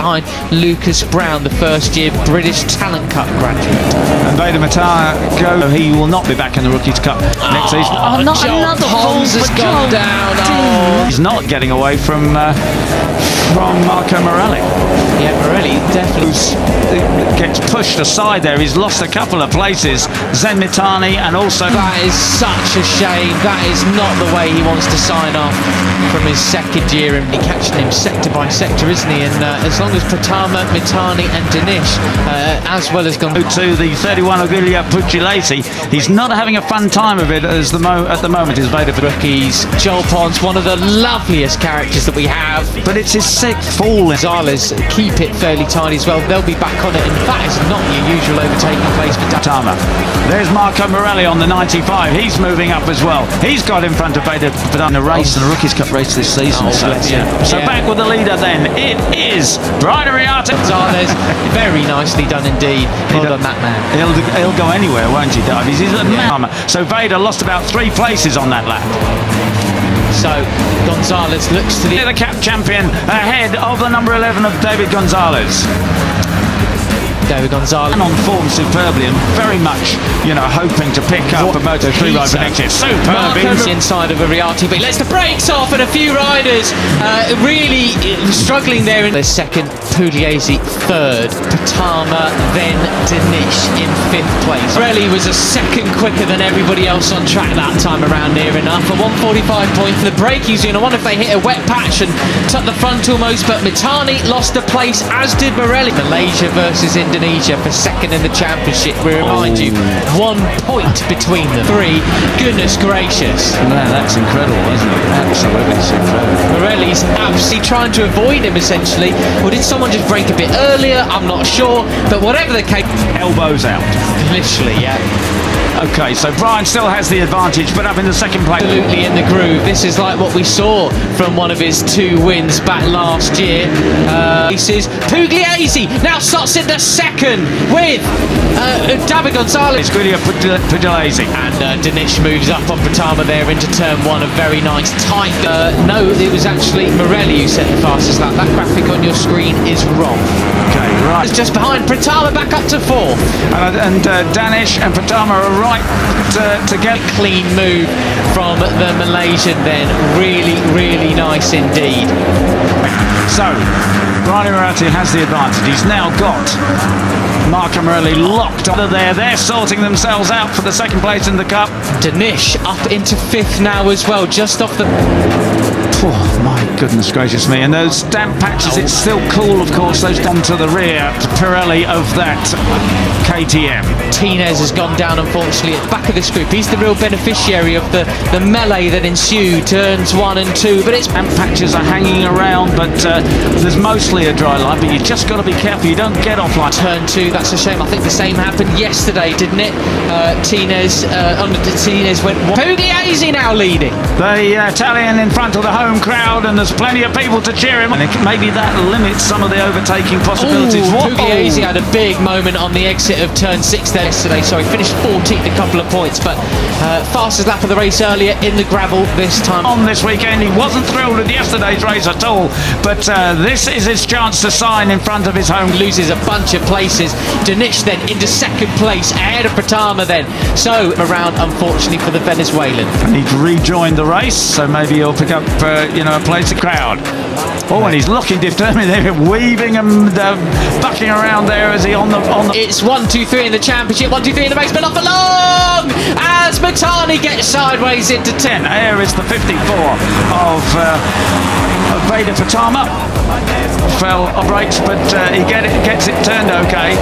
behind Lucas Brown, the first-year British Talent Cup graduate. And Veda Ega, he will not be back in the Rookies Cup next season. Oh, not another Holmes has gone down. Oh. He's not getting away from Marco Morelli. Yeah, Morelli definitely gets pushed aside there. He's lost a couple of places. Zen Mitani, and also... That is such a shame. That is not the way he wants to sign off from his second year, and catching him sector by sector, isn't he? And as long as Pratama, Mitani and Dinesh, as well as gone to the 31 Ega Pratama, he's not having a fun time of it at the moment. Is Veda rookies. Joel Pons, one of the loveliest characters that we have, but it's his sixth fall. Gonzalez keep it fairly tidy as well. They'll be back on it, and that is not your usual overtaking place for Pratama. There's Marco Morelli on the 95. He's moving up as well. He's got in front of Veda in the race, in the Rookies Cup race this season. So back with the leader then. It is Veda Ega. Gonzalez, very nicely done indeed. Well done, that man. He'll go anywhere, won't he, Dave? He's a man. So Veda lost about 3 places on that lap. So Gonzalez looks to the cap champion ahead of the number 11 of David Gonzalez. David Gonzalez on form superbly, and very much, you know, hoping to pick up a Moto3 ride for next year. Superb inside of Ariati, but he lets the brakes off, and a few riders really struggling there. In the second, Pugliese third, Pratama, then Dinesh in 5th place. Morelli was a second quicker than everybody else on track that time around, near enough. A 145 point for the brakies. I wonder if they hit a wet patch and tucked the front almost, but Mitani lost a place, as did Morelli. Malaysia versus Indonesia for second in the championship. We remind you, 1 point between them. 3. Goodness gracious. Man, that's incredible, isn't it? Absolutely superb. Morelli's absolutely trying to avoid him, essentially. Or did someone just break a bit earlier? I'm not sure. But whatever the case... Elbows out. Literally, yeah. Okay, so Brian still has the advantage, but up in the second place. Absolutely in the groove. This is like what we saw from one of his 2 wins back last year. This is Pugliese now slots into second with David Gonzalez. It's Ega Pratama. And Dinesh moves up on Pratama there into turn 1. A very nice tight. No, it was actually Morelli who set the fastest lap. That graphic on your screen is wrong. Okay, right. It's just behind Pratama, back up to 4th. And Danish and Pratama are right to get clean move from the Malaysian then. Really, really nice indeed. So Veda Ega has the advantage. He's now got Marco Morelli locked under there. They're sorting themselves out for the second place in the cup. Dinesh up into 5th now as well, just off the... Oh, my goodness gracious me. And those damp patches, it's still cool, of course, those down to the rear. Pirelli of that KTM. Martinez has gone down, unfortunately, at the back of this group. He's the real beneficiary of the melee that ensued, turns 1 and 2. But it's damp patches are hanging around, but there's mostly a dry line. But you just got to be careful you don't get off line. Turn 2, that's a shame. I think the same happened yesterday, didn't it? Tinez went... Pugliese now leading. The Italian in front of the home crowd, and there's plenty of people to cheer him. And maybe that limits some of the overtaking possibilities. Pugliese had a big moment on the exit of turn 6 there yesterday. Sorry, finished 14th, a couple of points, but fastest lap of the race earlier in the gravel this time. On this weekend, he wasn't thrilled with yesterday's race at all, but this is his chance to sign in front of his home. Loses a bunch of places. Dinesh then into 2nd place, ahead of Pratama then. So around, unfortunately, for the Venezuelan. And he's rejoined the race, so maybe he'll pick up, you know, a place of crowd. Oh, and he's looking determined there, weaving and bucking around there as he on the... It's 1, 2, 3 in the championship, 1, 2, 3 in the race, but not for long, as Mitani gets sideways into 10. Here is the 54 of Veda Pratama. Fell on brakes, but he gets it turned okay.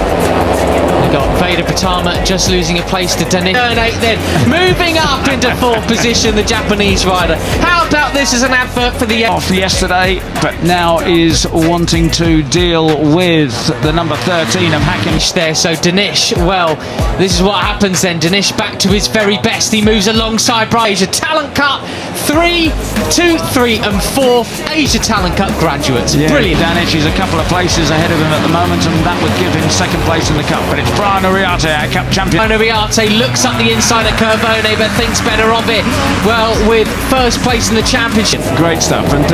We've got Veda Pratama just losing a place to Dinesh. Turn 8 then, moving up into 4th position, the Japanese rider. How about this as an advert for the... Off yesterday, but now is wanting to deal with the number 13 of Hakim there. So Dinesh, well, this is what happens then. Dinesh back to his very best. He moves alongside Asia Talent Cup 3, 2, 3 and 4. Asia Talent Cup graduates. Yeah, Brilliant. Danish is a couple of places ahead of him at the moment, and that would give him second place in the Cup. But it's Brian Ariarte, our Cup champion. Brian Ariarte looks up the inside at Curvone, but thinks better of it. Well, with first place in the championship. Great stuff, and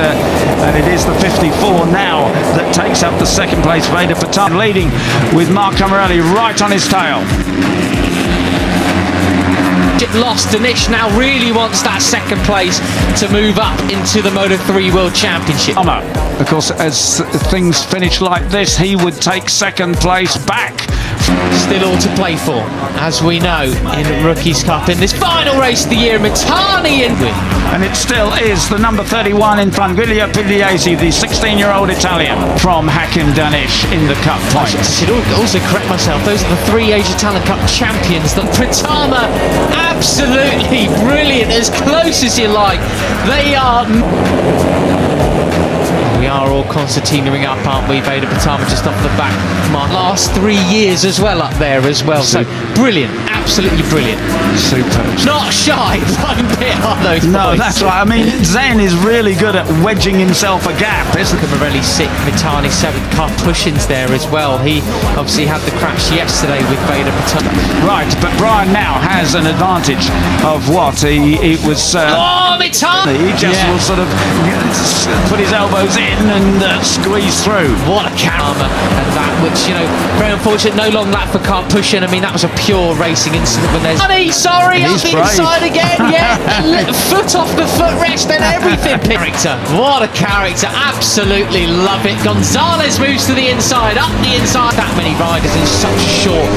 it is the 54 now that takes up the second place. Veda Pratama leading with Mark Camarelli right on his tail. Lost. Danish now really wants that second place to move up into the Moto3 World Championship. Of course, as things finish like this, he would take second place back. Still all to play for, as we know, in Rookies Cup in this final race of the year. Mitani in win. And it still is the number 31 in front, Giulio Pugliese, the 16-year-old Italian from Hakim Danish in the Cup points. I should also correct myself. Those are the 3 Asia Talent Cup champions. That Pratama, absolutely brilliant, as close as you like. They are... We are all concertinaing up, aren't we? Veda Pratama just off the back. Last 3 years as well up there as well. So brilliant, absolutely brilliant. Superb. Not shy one bit, are those No, boys? that's right. I mean, Zen is really good at wedging himself a gap, isn't he? Camarelli 6th, Mitani 7th, Pushin's there as well. He obviously had the crash yesterday with Veda Pratama. Right, but Brian now has an advantage of what? It was... oh, Mitani! He just will sort of put his elbows in and squeeze through. What a camera, and that, which, you know, very unfortunate. No long lap for Pushin. I mean, that was a pure racing incident when there's... Sorry, He's up the brave. inside again, yeah. Foot off the footrest and everything. Character, what a character, absolutely love it. Gonzalez moves to the inside, up the inside. That many riders in such a short,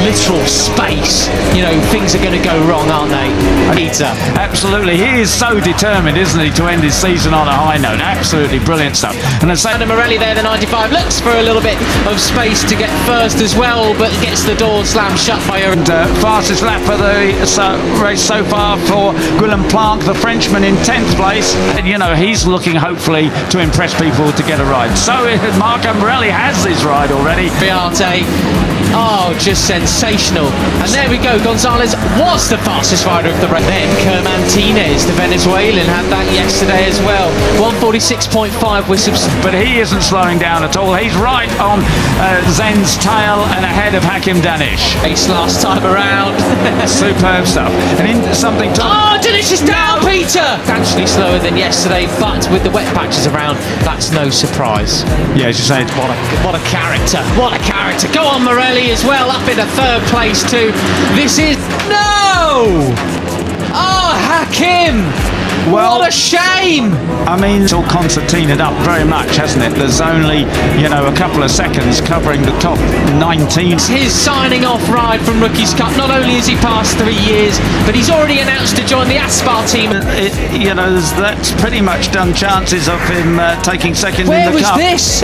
literal space. You know, things are going to go wrong, aren't they? Peter. Absolutely, he is so determined, isn't he, to end his season on a high note. Absolutely brilliant stuff. And as Morelli there, the 95, looks for a little bit of space to get first as well, but gets the door slammed shut by her. And fastest lap of the race so far for Guillaume Planck, the Frenchman, in 10th place. And, you know, he's looking hopefully to impress people to get a ride. So Mark Morelli has his ride already. Ariarte, oh, just sensational. And there we go, Gonzalez was the fastest rider of the race. Then Kermantinez, the Venezuelan, had that yesterday as well. 146.5 with but he isn't slowing down at all. He's right on Zen's tail and ahead of Hakim Danish. Ace last time around. Superb stuff. And in something to... Oh, Danish is down, Peter! Actually slower than yesterday, but with the wet patches around, that's no surprise. Yeah, as you say, what a character. What a character. Go on, Morelli as well, up in a 3rd place too. This is... No! Oh, Hakim! Well, what a shame! I mean, it's all concertinaed up very much, hasn't it? There's only, you know, a couple of seconds covering the top 19. It's his signing off ride from Rookies Cup. Not only has he passed 3 years, but he's already announced to join the Asal team. You know, that's pretty much done chances of him taking second in the Cup. Where was this?